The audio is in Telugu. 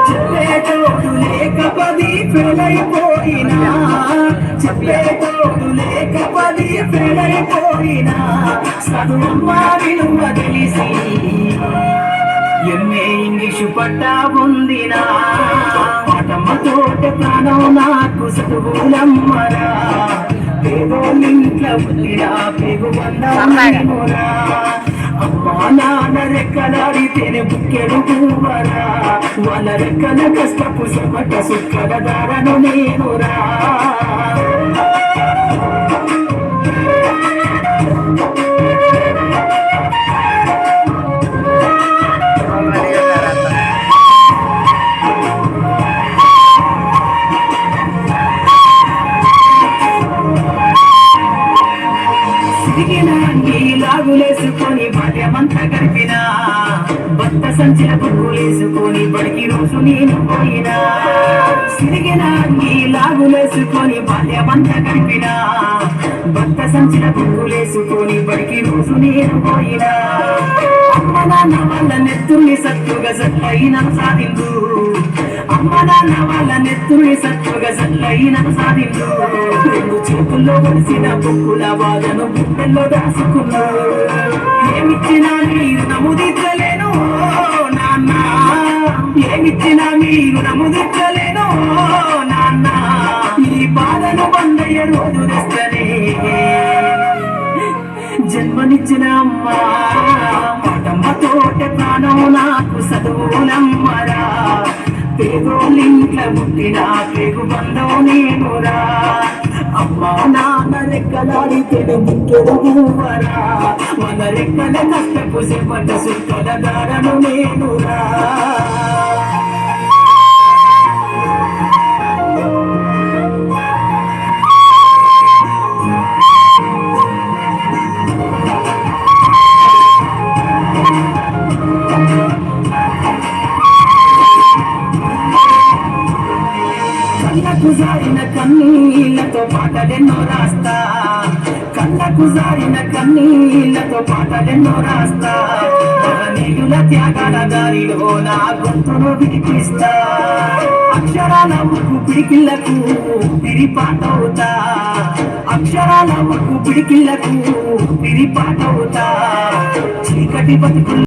చెప్పేటోడు లేకపది ఫెయిలైపోయినా చెప్పేటోడు లేకపది ఫెయిలైపోయినా చదువమ్మ విలువ తెలిసి ఎంఏ ఇంగ్లీషు పట్టా పొందినా మాటమ్మతోట ప్రాణం నాకు చదువులమ్మరా పేదోళ్ళింట్లో పుట్టినా పేగు బంధారా అమ్మా నాన్న రెక్కలాడితేనే బుక్కెడు పువ్వరా వాళ్ళ రెక్కల కష్టపు చెమట సుక్కల దారను నేనురా లాగులేసుకొని బాల్యమంతా గడిపినా భర్త సంచిన బుక్కులేసుకొని బడికి రోజు నేను పోయినా సిరిగిన లాగులేసుకొని బాల్యమంతా గడిపినా భర్త సంచిన బుక్కులేసుకొని బడికి రోజు నేను పోయినా అమ్మ నాన్న వాళ్ళ నెత్తుల్ని సత్తుగా సల్లైన సాధిందు అమ్మ నాన్న వాళ్ళ నెత్తుల్ని సత్తుగా సల్లైన సాధిందు రెండు చేతుల్లో వడిసిన బొక్కుల బాధను గుండెల్లో దాసుకున్నా ఏమిచ్చినా మీరు నముదించలేను నాన్న ఏమిచ్చినా మీరు నముదించలేను నాన్న ఈ బాధను బందయ్య రోజు తెస్తనే జన్మనిచ్చిన అమ్మ మాటమ్మ తోట ప్రాణం నాకు చదువులమ్మరా పేదోళ్ళింట్లో పుట్టిన పేగు బంధం నేనురా అమ్మా నాన్న రెక్కలాడితేనే ముక్కెడు పువ్వరా మన రెక్కల కష్టపు చెమట సుక్కల దారను నేనురా కళ్ళకు జారిన కన్నీళ్లతో పాటలెన్నో రాస్తా కళ్ళకు జారిన కన్నీళ్లతో పాటలెన్నో రాస్తా నీయుల త్యాగాల దారిలో నా గొంతును వినిపిస్తా అక్షరాల ఉక్కు పిడికిళ్లకు పిరిపాటవుతా అక్షరాల ఉక్కు పిడికిళ్లకు పిరిపాటవుతా చీకటి బతుకులు